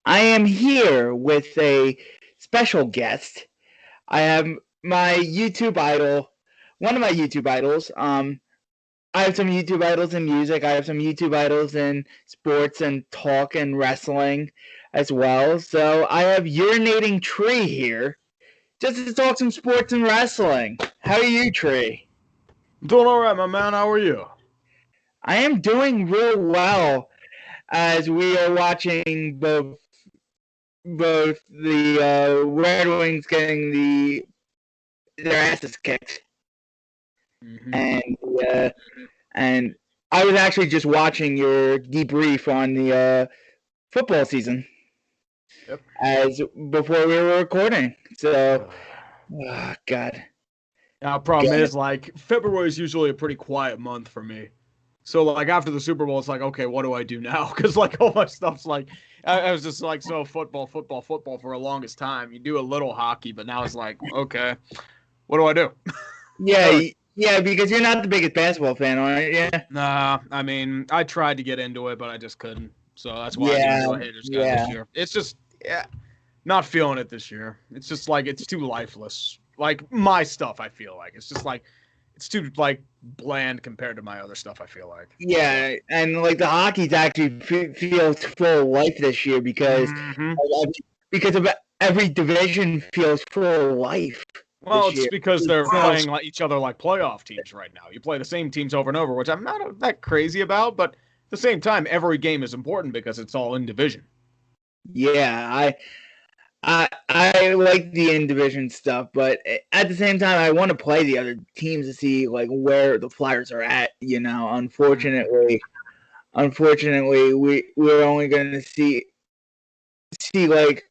I am here with a special guest. I have my YouTube idol, one of my YouTube idols. I have some YouTube idols in music. I have some YouTube idols in sports and talk and wrestling as well. So I have Urinating Tree here just to talk some sports and wrestling. How are you, Tree? Doing all right, my man. How are you? I am doing real well as we are watching both the Red Wings getting their asses kicked, Mm-hmm. and uh, and I was actually just watching your debrief on the football season Yep. as before we were recording. So, oh, God, Now, problem God. is, like, February is usually a pretty quiet month for me. So, like, after the Super Bowl, it's like, okay, what do I do now? Because, like, all my stuff's like, I was just like, so football for the longest time. You do a little hockey, but now it's like, okay, what do I do? Yeah, yeah, because you're not the biggest basketball fan, are you? Yeah, Nah, I mean, I tried to get into it, but I just couldn't. So that's why I didn't yeah, do a haters guide yeah. this year. It's just, yeah, not feeling it this year. It's just like it's too lifeless. Like my stuff, I feel like it's just like it's too like bland compared to my other stuff. I feel like. Yeah, and like the hockey's actually feels full of life this year Mm-hmm. because of every division feels full of life Well, this it's year. because It they're feels, playing like each other like playoff teams right now. You play the same teams over and over, which I'm not that crazy about, but at the same time, every game is important because it's all in division. yeah, I like the in division stuff, but at the same time, I want to play the other teams to see like where the Flyers are at. Unfortunately, we're only going to see like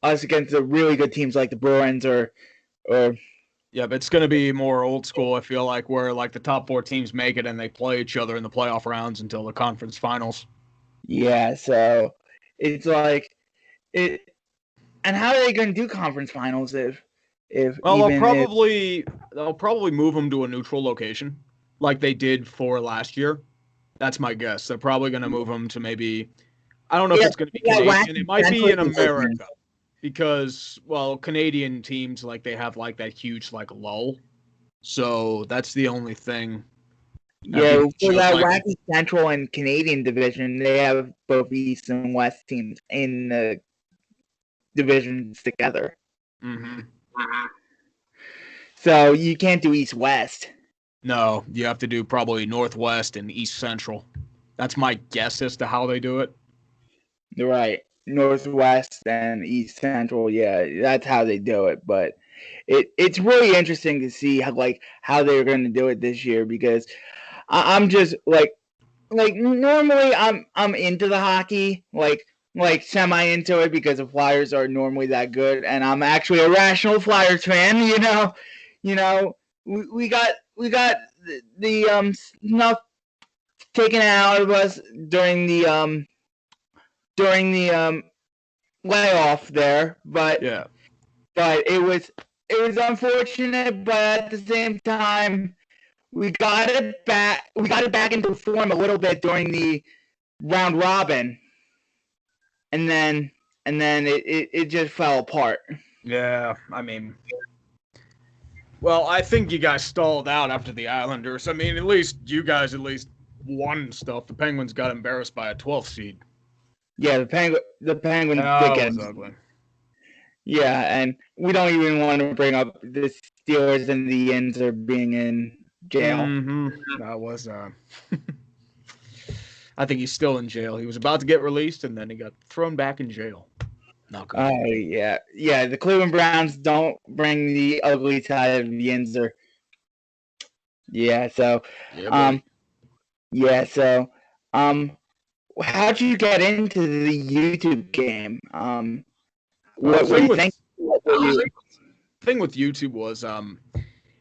us against the really good teams like the Bruins or Yeah, but it's going to be more old school, I feel like, where like the top four teams make it and they play each other in the playoff rounds until the conference finals. yeah. So it's like it. And how are they going to do conference finals if Well, they'll even if probably they'll probably move them to a neutral location, like they did for last year. That's my guess. They're probably going to move them to maybe I don't know if yeah it's going to be that Canadian. wacky It might be central in division? America because well, Canadian teams like they have like that huge like lull. So that's the only thing that Yeah, people for should that like. wacky central and Canadian division, they have both East and West teams in the divisions together. Mm-hmm. So you can't do East West. No, you have to do probably Northwest and East Central. That's my guess as to how they do it. Right. Northwest and East Central, yeah, that's how they do it. But it's really interesting to see how they're going to do it this year because I'm just like normally I'm into the hockey like semi into it because the Flyers are normally that good and I'm actually a rational Flyers fan. We got the snuff taken out of us during the layoff there, Yeah. but it was unfortunate. But at the same time, we got it back. We got it back into form a little bit during the round robin, and then it just fell apart. Yeah, I mean, well, I think you guys stalled out after the Islanders. I mean, at least you guys at least won stuff. The Penguins got embarrassed by a 12th seed. Yeah, the Penguins did That get was it. ugly. Yeah, and we don't even want to bring up the Steelers and the Yins are being in jail. Mm-hmm. That was. I think he's still in jail. He was about to get released, and then he got thrown back in jail. Not good. Oh yeah. The Cleveland Browns don't bring the ugly side of Yinzer. Yeah, so Yeah, buddy. um, yeah, so um, how'd you get into the YouTube game? Well, What were you thinking? What were you? thing with YouTube was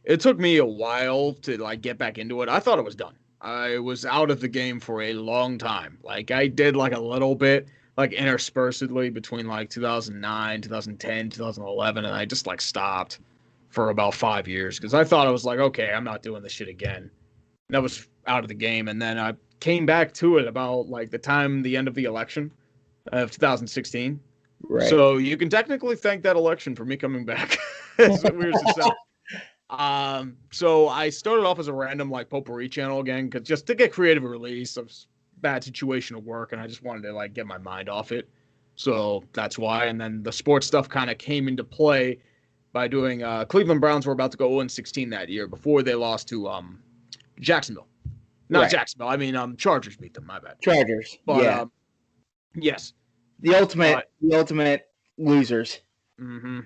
it took me a while to like get back into it. I thought it was done. I was out of the game for a long time. Like I did like a little bit like interspersedly between like 2009, 2010, 2011 and I just like stopped for about 5 years cuz I thought I was like okay, I'm not doing this shit again. And I was out of the game and then I came back to it about like the end of the election of 2016 Right. So you can technically thank that election for me coming back. As weird as it sounds. So I started off as a random like potpourri channel again, cause just to get creative release of bad situation at work, and I just wanted to like get my mind off it. So that's why. And then the sports stuff kind of came into play by doing Cleveland Browns were about to go 0-16 that year before they lost to Jacksonville. Not Right. Jacksonville. I mean Chargers beat them, my bad. Chargers. But Yeah. yes. The ultimate losers. Mm-hmm.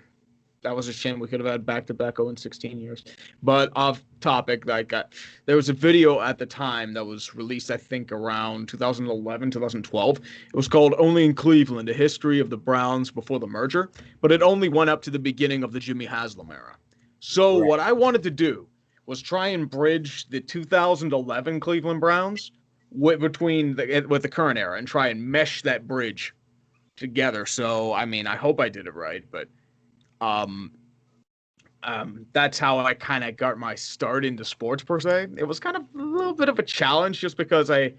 That was a shame. We could have had back-to-back 0-16 years. But off topic, like there was a video at the time that was released, I think, around 2011, 2012. It was called Only in Cleveland, A History of the Browns Before the Merger. But it only went up to the beginning of the Jimmy Haslam era. So what I wanted to do was try and bridge the 2011 Cleveland Browns with the current era and try and mesh that bridge together. So, I mean, I hope I did it right, but that's how I kind of got my start into sports per se. It was kind of a little bit of a challenge just because I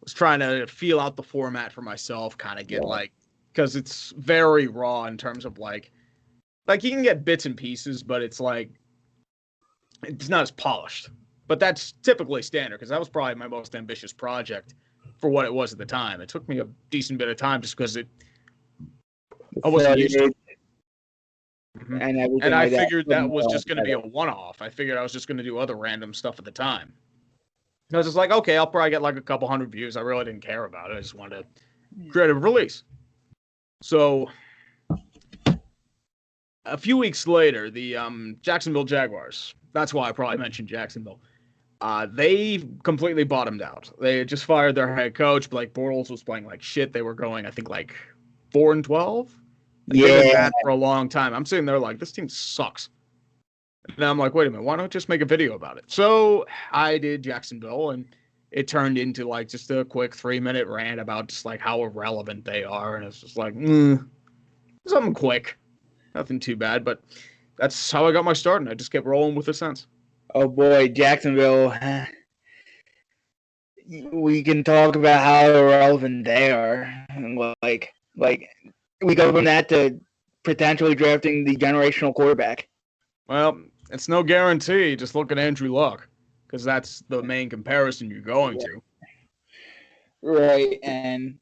was trying to feel out the format for myself, kind of get like, because it's very raw in terms of like you can get bits and pieces, but it's like, it's not as polished. But that's typically standard because that was probably my most ambitious project for what it was at the time. It took me a decent bit of time just because I wasn't used to it. Mm-hmm. And I figured that was just going to be a one-off. I figured I was just going to do other random stuff at the time. I was just like, okay, I'll probably get like a couple hundred views. I really didn't care about it. I just wanted to create a release. So a few weeks later, the Jacksonville Jaguars, that's why I probably mentioned Jacksonville, they completely bottomed out. They had just fired their head coach. Blake Bortles was playing like shit. They were going, I think, like 4-12. They've been bad for a long time. I'm sitting there like, this team sucks. And I'm like, wait a minute, why don't I just make a video about it? So I did Jacksonville, and it turned into like just a quick 3-minute rant about just like how irrelevant they are. And it's just like, something quick. Nothing too bad, but that's how I got my start, and I just kept rolling with the sense. Oh boy, Jacksonville. We can talk about how irrelevant they are. Like we go from that to potentially drafting the generational quarterback. Well, it's no guarantee. Just look at Andrew Luck, because that's the main comparison you're going to. Right, and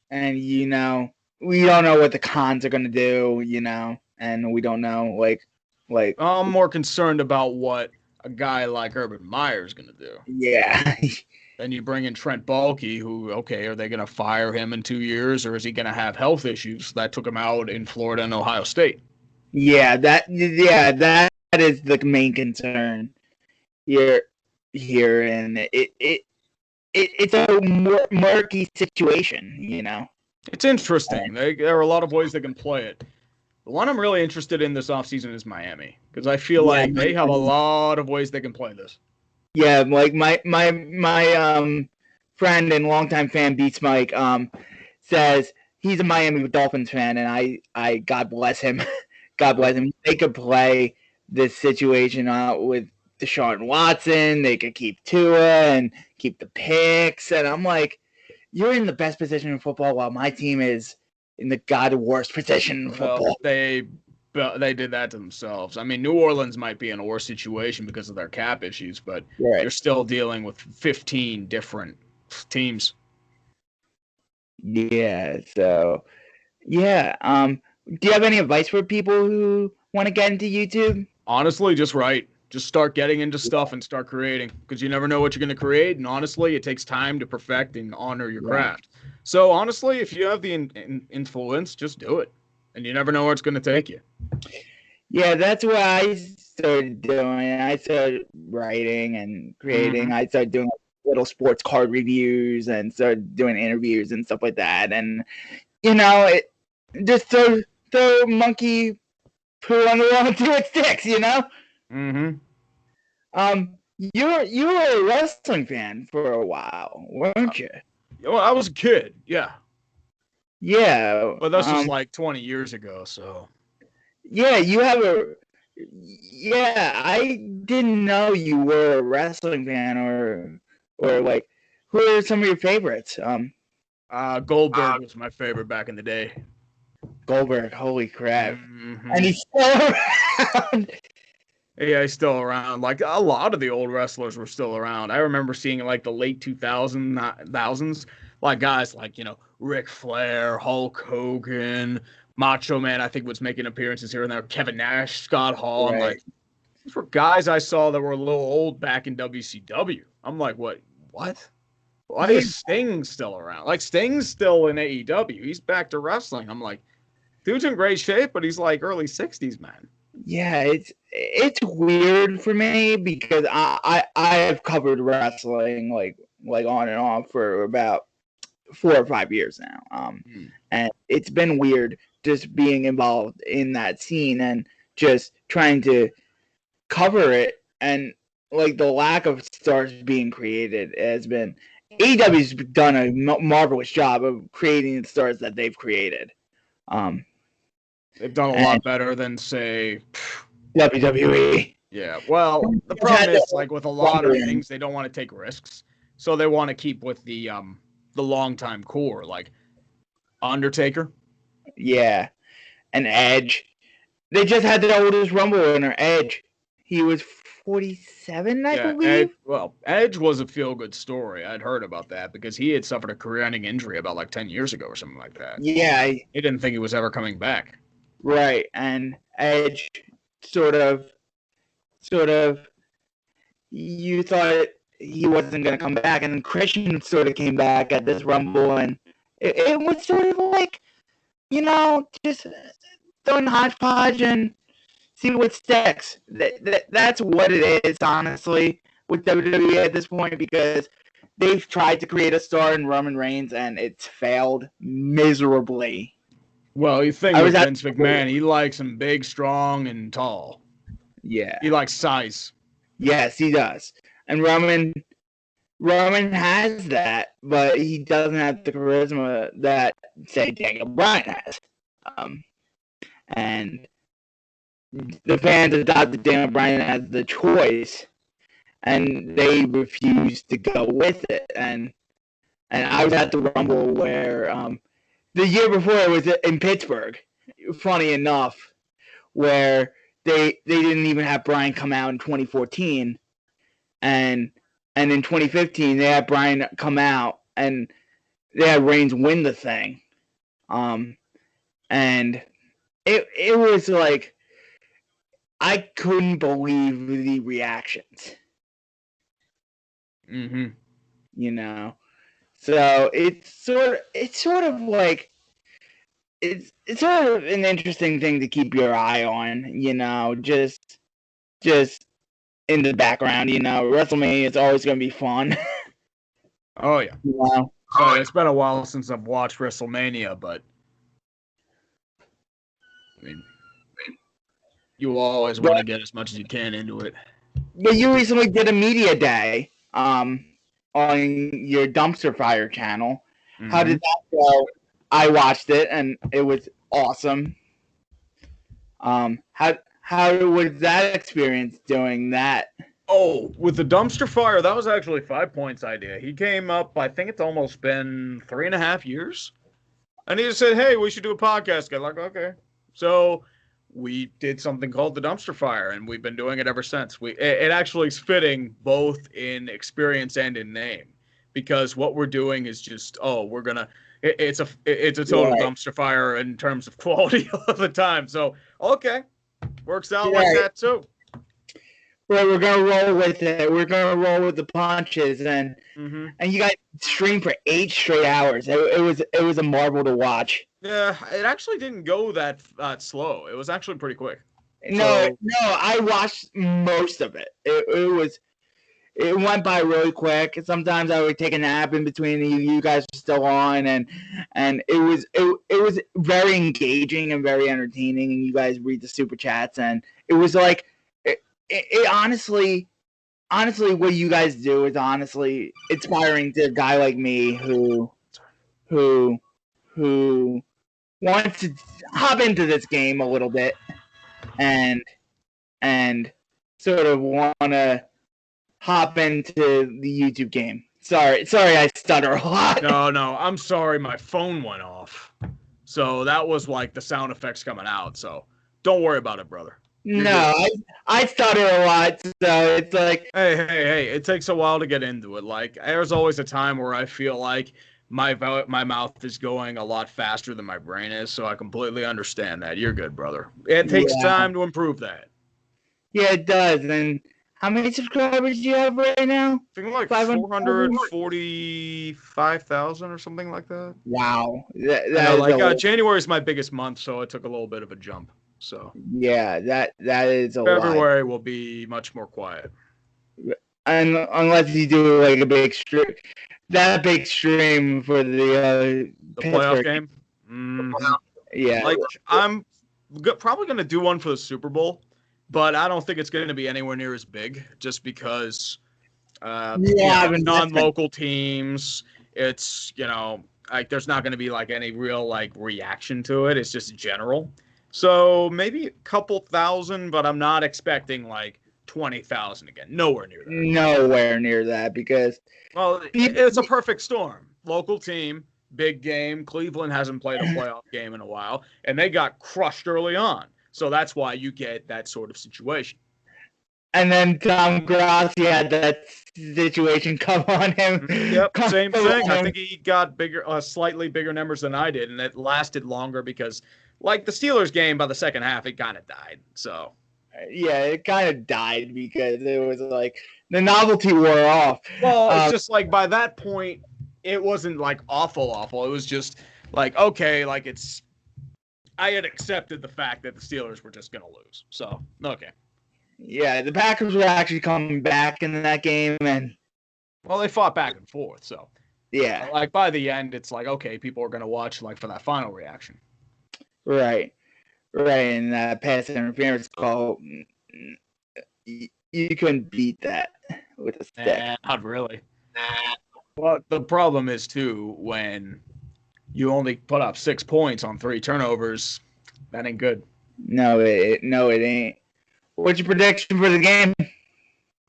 you know, we don't know what the cons are going to do, you know, and we don't know like I'm more concerned about what a guy like Urban Meyer is going to do. Yeah. Then you bring in Trent Baalke, who, okay, are they going to fire him in 2 years, or is he going to have health issues that took him out in Florida and Ohio State? Yeah, that is the main concern here, and it's a murky situation, you know. It's interesting. There are a lot of ways they can play it. The one I'm really interested in this offseason is Miami, because I feel like they have a lot of ways they can play this. Yeah, like my friend and longtime fan Beats Mike says he's a Miami Dolphins fan, and I God bless him. God bless him. They could play this situation out with Deshaun Watson. They could keep Tua and keep the picks, and I'm like, you're in the best position in football, while my team is in the god worst position in football. Well, they did that to themselves. I mean, New Orleans might be in a worse situation because of their cap issues, but you're still dealing with 15 different teams. Yeah. So, yeah. Do you have any advice for people who want to get into YouTube? Honestly, just write. Just start getting into stuff and start creating, because you never know what you're going to create. And honestly, it takes time to perfect and honor your craft. So honestly, if you have the influence, just do it. And you never know where it's going to take you. Yeah, that's what I started doing. I started writing and creating. I started doing little sports card reviews and started doing interviews and stuff like that. And, you know, it just throw monkey poo on the wall until it sticks, you know? You were a wrestling fan for a while, weren't you? Well, I was a kid, yeah. Yeah. But this was like 20 years ago, so. Yeah, you have I didn't know you were a wrestling fan or like, who are some of your favorites? Goldberg was my favorite back in the day. Goldberg, holy crap. Mm-hmm. And he's still around. Yeah, he's still around. Like a lot of the old wrestlers were still around. I remember seeing like the late 2000s, like guys like, Ric Flair, Hulk Hogan, Macho Man, I think was making appearances here and there. Kevin Nash, Scott Hall. I'm Right. like, these were guys I saw that were a little old back in WCW. I'm like, what? What? Why Yeah, is Sting still around? Like Sting's still in AEW. He's back to wrestling. I'm like, dude's in great shape, but he's like early 60s, man. yeah, it's weird for me because I have covered wrestling like on and off for about 4 or 5 years now. And it's been weird just being involved in that scene and just trying to cover it, and like the lack of stars being created has been. AEW's done a marvelous job of creating the stars that they've created. They've done a And lot better than, say, WWE. yeah. Well, the problem is like with a lot of things, they don't want to take risks, so they want to keep with the longtime core, like Undertaker. Yeah, and Edge. They just had the oldest Rumble winner, Edge. He was 47, I Yeah, believe. Edge was a feel-good story. I'd heard about that because he had suffered a career-ending injury about like 10 years ago or something like that. Yeah, He didn't think he was ever coming back. right. And Edge sort of, you thought he wasn't going to come back, and then Christian sort of came back at this Rumble, and it was sort of like, just throwing hodgepodge and see what sticks. That's what it is, honestly, with WWE at this point, because they've tried to create a star in Roman Reigns, and it's failed miserably. Well, you think with Vince McMahon, he likes him big, strong, and tall. Yeah. He likes size. Yes, he does. And Roman has that, but he doesn't have the charisma that, say, Daniel Bryan has. And the fans adopted Daniel Bryan as the choice, and they refused to go with it. And I was at the Rumble where the year before it was in Pittsburgh, funny enough, where they didn't even have Bryan come out in 2014, and in 2015 they had Bryan come out and they had Reigns win the thing, and it was like I couldn't believe the reactions. Mm-hmm. So it's sort of like it's sort of an interesting thing to keep your eye on, just in the background, WrestleMania is always going to be fun. Oh yeah. So it's been a while since I've watched WrestleMania, but I mean, you always want to get as much as you can into it. But you recently did a media day on your Dumpster Fire channel. Mm-hmm. How did that go? I watched it and it was awesome. How was that experience doing that? Oh, with the Dumpster Fire, that was actually 5 Points' idea. He came up, I think it's almost been 3.5 years. And he just said, hey, we should do a podcast. I'm like, okay. So we did something called the Dumpster Fire, and we've been doing it ever since. It actually is fitting both in experience and in name, because what we're doing is just, it's a total dumpster fire in terms of quality of the time. So, okay, works out like that too. Right, we're gonna roll with it. We're gonna roll with the punches, and you guys streamed for 8 straight hours. It was a marvel to watch. Yeah, it actually didn't go that slow. It was actually pretty quick. No, I watched most of it. It went by really quick. Sometimes I would take a nap in between. You guys were still on, and it was very engaging and very entertaining. And you guys read the super chats, and it was like it honestly, what you guys do is honestly inspiring to a guy like me who wants to hop into this game a little bit and sort of want to hop into the YouTube game. Sorry, I stutter a lot. No, I'm sorry, my phone went off. So that was like the sound effects coming out. So don't worry about it, brother. No, I stutter a lot, so it's like hey, it takes a while to get into it. Like there's always a time where I feel like my mouth is going a lot faster than my brain is, so I completely understand that. You're good, brother. It takes time to improve that. Yeah, it does. And how many subscribers do you have right now? I think like 445,000 or something like that. Wow. I know, like January is my biggest month, so it took a little bit of a jump. So yeah, that is a lot. February will be much more quiet. And unless you do like a big stream, that big stream for the playoff game. Mm-hmm. Yeah, like I'm probably gonna do one for the Super Bowl, but I don't think it's gonna be anywhere near as big, just because non-local teams. It's like there's not gonna be like any real like reaction to it. It's just general. So maybe a couple thousand, but I'm not expecting like 20,000 again. Nowhere near that. Nowhere near that because it's a perfect storm. Local team, big game. Cleveland hasn't played a playoff game in a while, and they got crushed early on. So that's why you get that sort of situation. And then Tom Grassi had that situation come on him. Yep, same thing. I think he got slightly bigger numbers than I did, and it lasted longer because, like the Steelers game, by the second half, it kind of died. So. Yeah, it kind of died because it was like the novelty wore off. Well, it's just like by that point, it wasn't like awful. It was just like, okay, like I had accepted the fact that the Steelers were just going to lose. So, okay. Yeah, the Packers were actually coming back in that game. And well, they fought back and forth. So, yeah. Like by the end, it's like, okay, people are going to watch like for that final reaction. Right. And that pass interference call, you couldn't beat that with a stick. Not really. Well, the problem is, too, when you only put up 6 points on 3 turnovers, that ain't good. No, it ain't. What's your prediction for the game?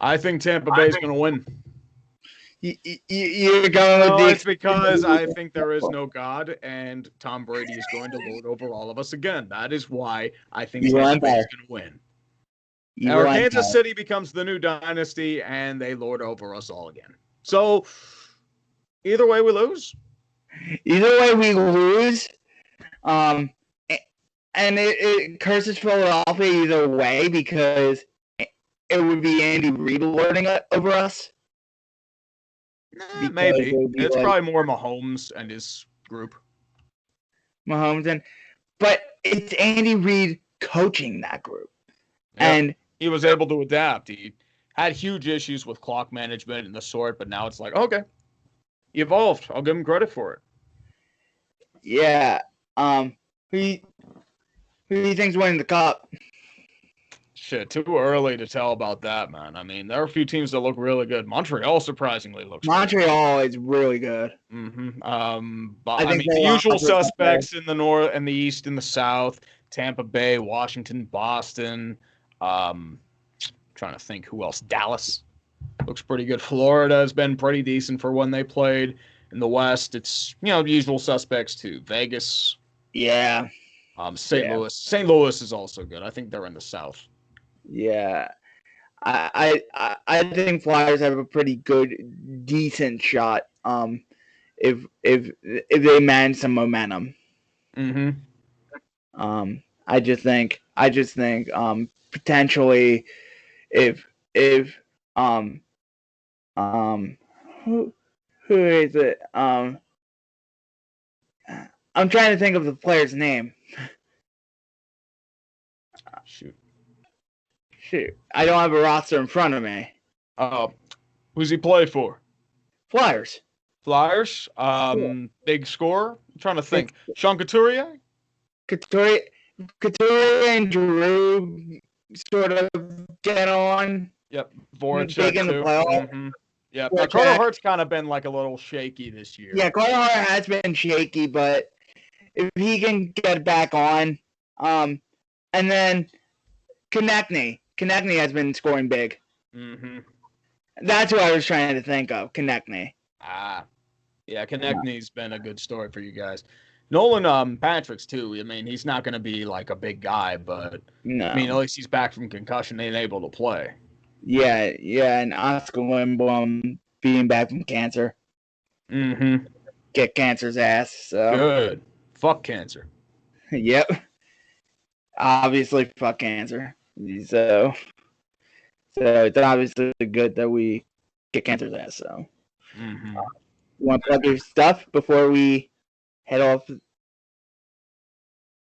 I think Tampa Bay's going to win. You're going with it's because I think there is no God, and Tom Brady is going to lord over all of us again. That is why I think Tampa Bay is going to win. Or Kansas City becomes the new dynasty, and they lord over us all again. So, either way, we lose. And it curses Philadelphia either way because it would be Andy Reid lording over us. Maybe. It's probably more Mahomes and his group. But it's Andy Reid coaching that group. Yep. And he was able to adapt. He had huge issues with clock management and the sort, but now it's like, okay, he evolved. I'll give him credit for it. Yeah. Who do you think's winning the cup? Shit, too early to tell about that, man. I mean, there are a few teams that look really good. Montreal surprisingly looks Montreal is really good. Mm-hmm. But I mean, the usual suspects in the north and the east and the south: Tampa Bay, Washington, Boston. Trying to think who else. Dallas looks pretty good. Florida has been pretty decent for when they played. In the west, it's the usual suspects too. Vegas. Yeah. St. Louis. St. Louis is also good. I think they're in the south. Yeah, I think Flyers have a pretty good, decent shot. If they manage some momentum. Mm-hmm. I just think potentially if who is it? I'm trying to think of the player's name. Shoot, I don't have a roster in front of me. Who's he play for? Flyers. Big scorer. I'm trying to think. Sean Couturier? Couturier and Giroux sort of get on. Yep. Voracek in the playoff. Mm-hmm. Yeah. Carter Hart's kind of been like a little shaky this year. Yeah, Carter Hart has been shaky, but if he can get back on, and then Konechny has been scoring big. Mm-hmm. That's who I was trying to think of, Konechny. Yeah, Konechny's been a good story for you guys. Nolan Patrick's too. I mean, he's not going to be like a big guy, but I mean, at No. least he's back from concussion and able to play. Yeah, yeah, and Oscar Lindblom being back from cancer. Mm-hmm. Get cancer's ass. So Good. Fuck cancer. yep. Obviously, fuck cancer. So it's obviously good that we get cancer's ass. So Mm-hmm. you want to plug your stuff before we head off to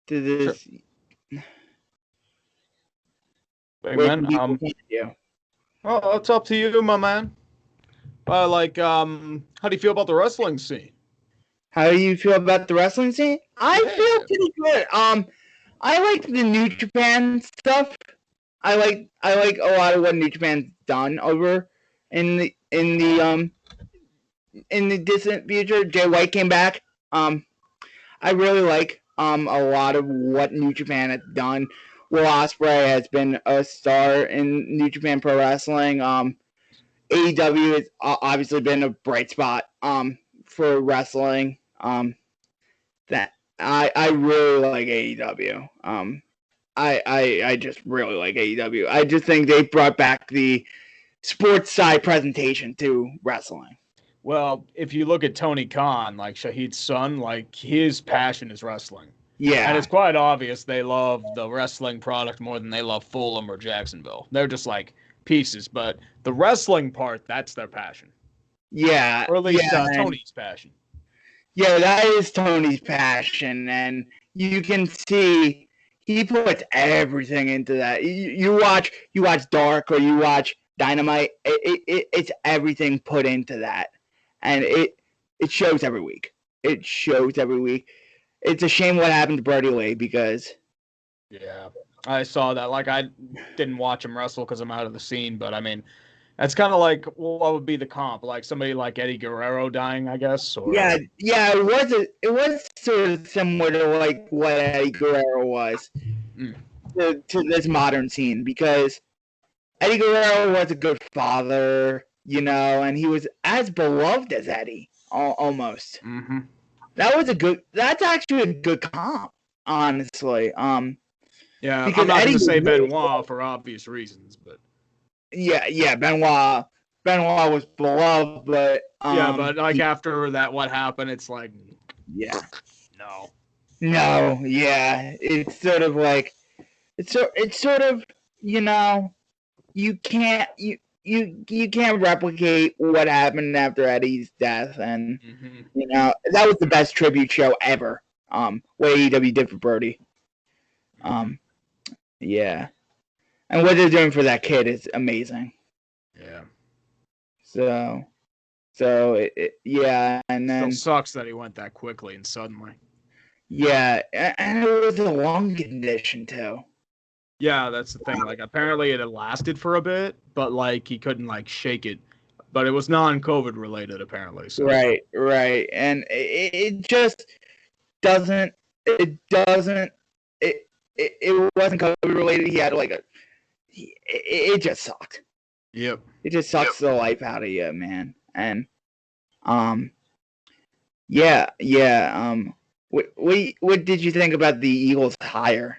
Sure. this? Hey, Where man. can people find you? Oh, it's up to you, my man. How do you feel about the wrestling scene? How do you feel about the wrestling scene? I feel Yeah. pretty good. I like the New Japan stuff. I like a lot of what New Japan's done over in the distant future. Jay White came back. I really like a lot of what New Japan has done. Will Ospreay has been a star in New Japan Pro Wrestling. AEW has obviously been a bright spot for wrestling. That I really like AEW. I just really like AEW. I just think they brought back the sports side presentation to wrestling. Well, if you look at Tony Khan, like Shahid's son, like his passion is wrestling. And Yeah, it's quite obvious they love the wrestling product more than they love Fulham or Jacksonville. They're just like pieces, but the wrestling part, that's their passion. yeah, Or at least yeah, Tony's passion. yeah. That is Tony's passion, and you can see he puts everything into that. You watch Dark or you watch Dynamite. It's everything put into that, and it shows every week. It shows every week. It's a shame what happened to Brody Lee because Yeah. I saw that. Like, I didn't watch him wrestle because I'm out of the scene, but I mean, that's kind of like, well, what would be the comp? Like somebody like Eddie Guerrero dying, I guess? Or yeah, it was sort of similar to like what Eddie Guerrero was Mm. to this modern scene because Eddie Guerrero was a good father, and he was as beloved as Eddie almost. Mm-hmm. That's actually a good comp, honestly. Yeah, I'm Because not going Eddie to was say really, Benoit for obvious reasons, but yeah, Benoit was beloved, but yeah, but like after that, what happened? It's like, yeah, no. no, yeah, it's sort of like it's sort of you can't you can't replicate what happened after Eddie's death, and Mm-hmm. that was the best tribute show ever. What AEW did for Brody. Yeah, and what they're doing for that kid is amazing. Yeah. So yeah, and Still then sucks that he went that quickly and suddenly. yeah, and it was a lung condition too. Yeah, that's the thing. Like, apparently it had lasted for a bit, but like he couldn't like shake it. But it was non-COVID related, apparently. So Right, and it just doesn't. It doesn't. It wasn't COVID related. He had it just sucked. Yep. It just sucks the life out of you, man. And yeah. What did you think about the Eagles hire?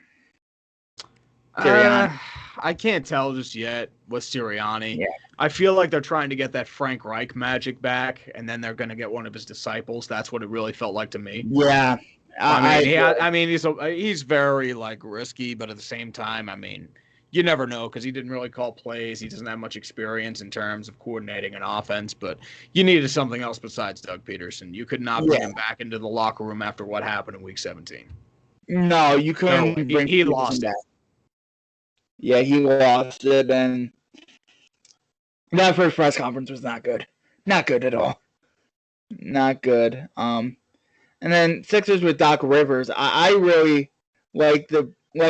Sirianni. I can't tell just yet with Sirianni. Yeah. I feel like they're trying to get that Frank Reich magic back, and then they're going to get one of his disciples. That's what it really felt like to me. Yeah. I mean, he's very like risky, but at the same time, I mean, you never know because he didn't really call plays. He doesn't have much experience in terms of coordinating an offense, but you needed something else besides Doug Peterson. You could not bring him back into the locker room after what happened in Week 17. No, you couldn't bring he lost it. Yeah, he lost it, and that first press conference was not good. Not good at all. Not good. And then Sixers with Doc Rivers. I really like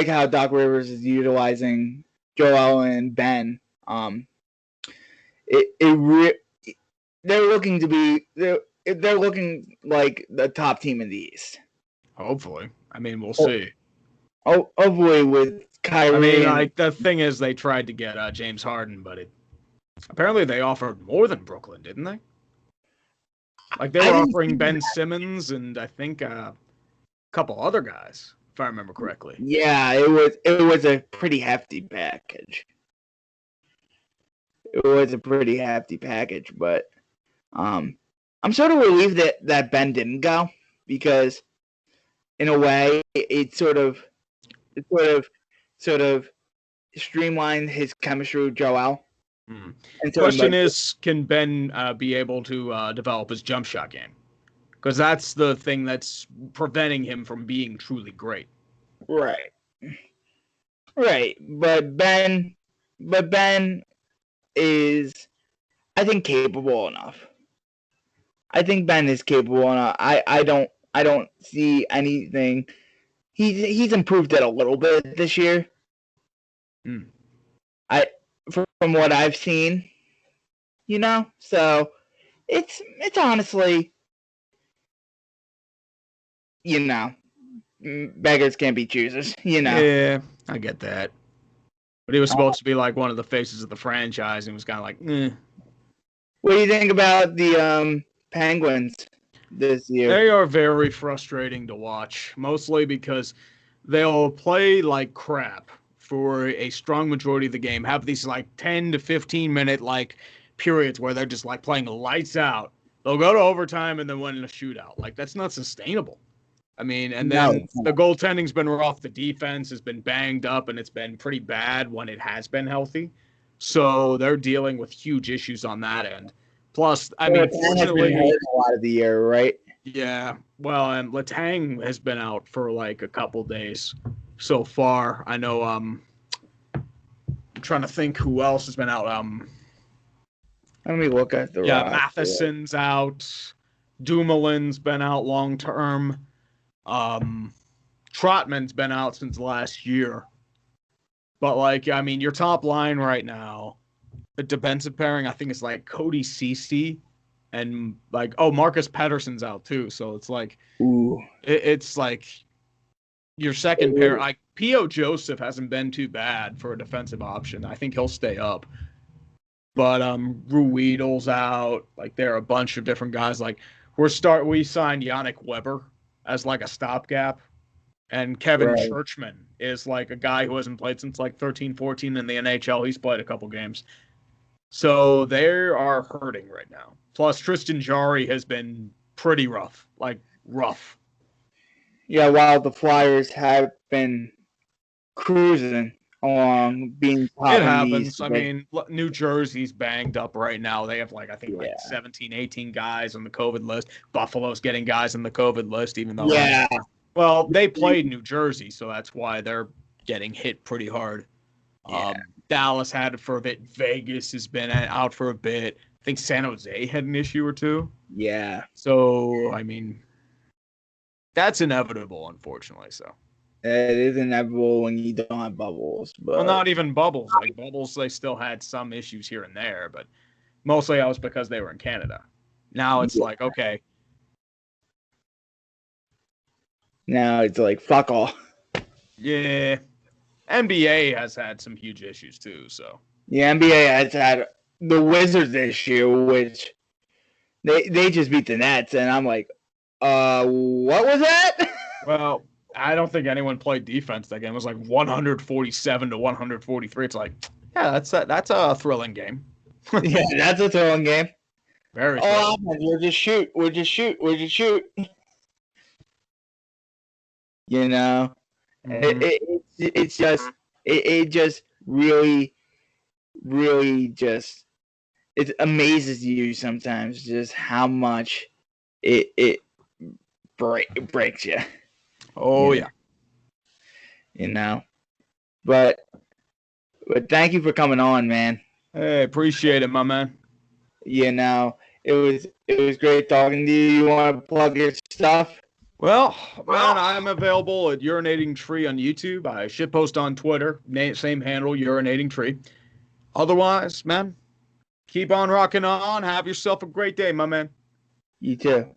how Doc Rivers is utilizing Joel and Ben. They're looking to be they're looking like the top team in the East. Hopefully, I mean we'll see. Hopefully with Kyrie. I mean, like the thing is, they tried to get James Harden, but apparently they offered more than Brooklyn, didn't they? Like they were offering Ben Simmons, and I think couple other guys, if I remember correctly. Yeah, it was a pretty hefty package. It was a pretty hefty package, but I'm sort of relieved that Ben didn't go, because in a way it sort of streamlined his chemistry with Joel. Question is, can Ben be able to develop his jump shot game? Because that's the thing that's preventing him from being truly great. Right. But Ben is, I think, capable enough. I think Ben is capable enough. I don't see anything. He's improved it a little bit this year. From what I've seen, so it's honestly, beggars can't be choosers, Yeah, I get that. But he was supposed to be like one of the faces of the franchise, and was kind of like, What do you think about the Penguins this year? They are very frustrating to watch, mostly because they'll play like crap for a strong majority of the game, have these like 10 to 15 minute like periods where they're just like playing lights out. They'll go to overtime and then win in a shootout. Like, that's not sustainable. I mean, and then the goaltending's been rough. The defense has been banged up, and it's been pretty bad when it has been healthy. So they're dealing with huge issues on that end. Plus, I mean, fortunately, a lot of the year, right? Yeah, well, and Letang has been out for like a couple days so far. I know. I'm trying to think who else has been out. Let me look at the roster. Matheson's out. Dumoulin's been out long term. Trotman's been out since last year. But like, I mean, your top line right now, the defensive pairing, I think it's like Cody Ceci and like, Marcus Pettersson's out too. So it's like, it's like your second pair. Like P.O. Joseph hasn't been too bad for a defensive option. I think he'll stay up. But Ruidel's out. Like, there are a bunch of different guys. Like, we signed Yannick Weber as like a stopgap. And Kevin Churchman is like a guy who hasn't played since like 13-14 in the NHL. He's played a couple games. So they are hurting right now. Plus, Tristan Jarry has been pretty rough. Like, rough. Yeah, while the Flyers have been cruising along, being top. It happens. I mean, New Jersey's banged up right now. They have like, I think, like 17, 18 guys on the COVID list. Buffalo's getting guys on the COVID list, even though... Yeah. Well, they played New Jersey, so that's why they're getting hit pretty hard. Yeah. Dallas had it for a bit. Vegas has been out for a bit. I think San Jose had an issue or two. Yeah. So, I mean, that's inevitable, unfortunately. So it is inevitable when you don't have bubbles. But... Well, not even bubbles. Like, bubbles, they still had some issues here and there, but mostly that was because they were in Canada. Now it's like, okay. Now it's like, fuck off. Yeah. NBA has had some huge issues too, so. The NBA has had the Wizards issue, which they just beat the Nets, and I'm like, what was that? Well, I don't think anyone played defense that game. It was like 147 to 143. It's like, yeah, that's a thrilling game. Yeah, that's a thrilling game. Very thrilling. We'll just shoot. You know, it's just it just really just it amazes you sometimes just how much it breaks you. Oh yeah. You know, but thank you for coming on, man. Hey, appreciate it, my man. You know, it was great talking to you. You want to plug your stuff? Well, man, I'm available at Urinating Tree on YouTube. I shitpost on Twitter, same handle, Urinating Tree. Otherwise, man, keep on rocking on. Have yourself a great day, my man. You too.